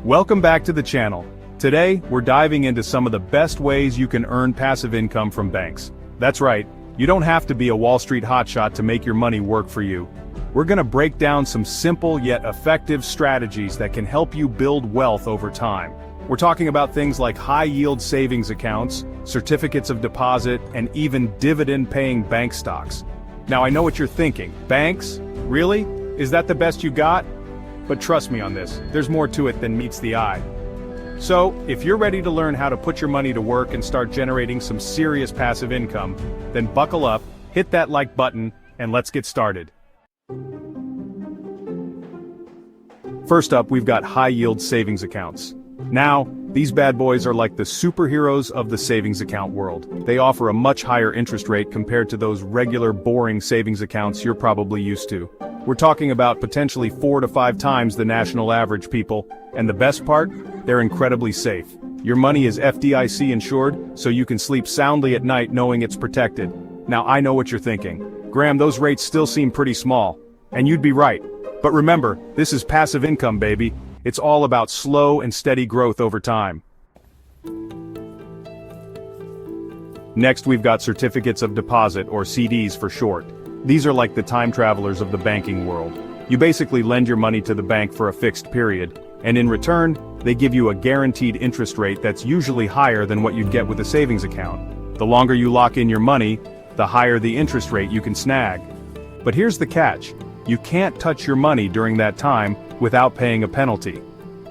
Welcome back to the channel. Today, we're diving into some of the best ways you can earn passive income from banks. That's right, you don't have to be a Wall Street hotshot to make your money work for you. We're gonna break down some simple yet effective strategies that can help you build wealth over time. We're talking about things like high-yield savings accounts, certificates of deposit, and even dividend-paying bank stocks. Now I know what you're thinking, banks? Really? Is that the best you got? But trust me on this, there's more to it than meets the eye. So, if you're ready to learn how to put your money to work and start generating some serious passive income, then buckle up, hit that like button, and let's get started. First up, we've got high-yield savings accounts. Now, these bad boys are like the superheroes of the savings account world. They offer a much higher interest rate compared to those regular boring savings accounts you're probably used to. We're talking about potentially 4 to 5 times the national average, people. And the best part? They're incredibly safe. Your money is FDIC insured, so you can sleep soundly at night knowing it's protected. Now I know what you're thinking. Graham, those rates still seem pretty small. And you'd be right. But remember, this is passive income, baby. It's all about slow and steady growth over time. Next, we've got certificates of deposit, or CDs for short. These are like the time travelers of the banking world. You basically lend your money to the bank for a fixed period, and in return, they give you a guaranteed interest rate that's usually higher than what you'd get with a savings account. The longer you lock in your money, the higher the interest rate you can snag. But here's the catch. You can't touch your money during that time without paying a penalty.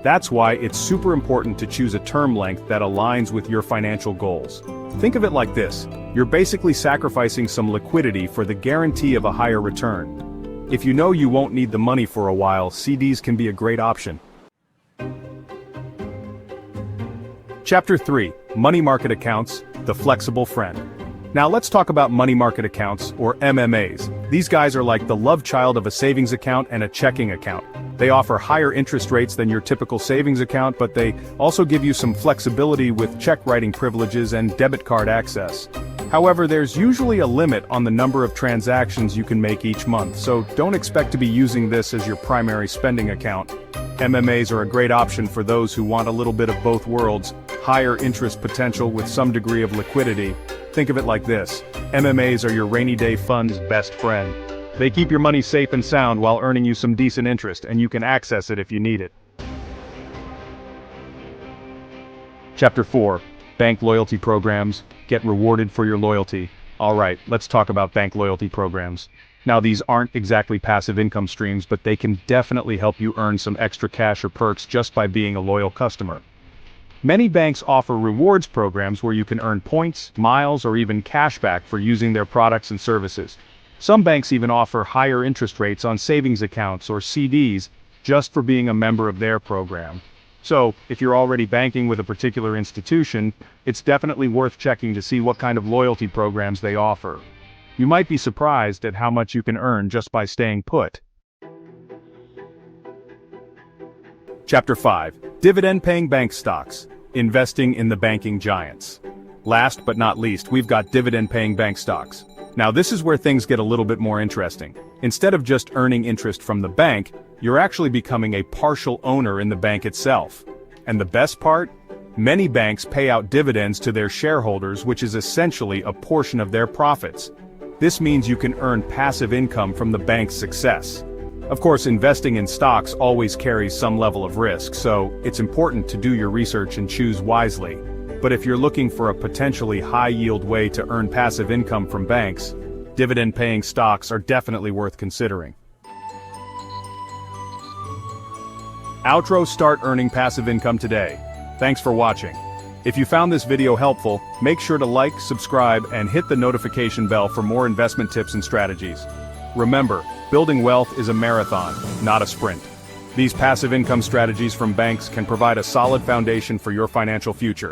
That's why it's super important to choose a term length that aligns with your financial goals. Think of it like this. You're basically sacrificing some liquidity for the guarantee of a higher return. If you know you won't need the money for a while, CDs can be a great option. Chapter 3, Money Market Accounts, the Flexible Friend. Now let's talk about money market accounts, or MMAs. These guys are like the love child of a savings account and a checking account. They offer higher interest rates than your typical savings account, but they also give you some flexibility with check writing privileges and debit card access. However, there's usually a limit on the number of transactions you can make each month, so don't expect to be using this as your primary spending account. MMAs are a great option for those who want a little bit of both worlds, higher interest potential with some degree of liquidity. Think of it like this. MMAs are your rainy day fund's best friend. They keep your money safe and sound while earning you some decent interest, and you can access it if you need it. Chapter 4, Bank Loyalty Programs. Get rewarded for your loyalty. Alright, let's talk about bank loyalty programs. Now these aren't exactly passive income streams, but they can definitely help you earn some extra cash or perks just by being a loyal customer. Many banks offer rewards programs where you can earn points, miles, or even cash back for using their products and services. Some banks even offer higher interest rates on savings accounts or CDs just for being a member of their program. So, if you're already banking with a particular institution, it's definitely worth checking to see what kind of loyalty programs they offer. You might be surprised at how much you can earn just by staying put. Chapter 5, Dividend-Paying Bank Stocks. Investing in the banking giants. Last but not least, we've got dividend-paying bank stocks. Now this is where things get a little bit more interesting. Instead of just earning interest from the bank, you're actually becoming a partial owner in the bank itself. And the best part? Many banks pay out dividends to their shareholders, which is essentially a portion of their profits. This means you can earn passive income from the bank's success. Of course, investing in stocks always carries some level of risk, so it's important to do your research and choose wisely. But if you're looking for a potentially high-yield way to earn passive income from banks, dividend-paying stocks are definitely worth considering. Outro: Start earning passive income today. Thanks for watching. If you found this video helpful, make sure to like, subscribe, and hit the notification bell for more investment tips and strategies. Remember, building wealth is a marathon, not a sprint. These passive income strategies from banks can provide a solid foundation for your financial future.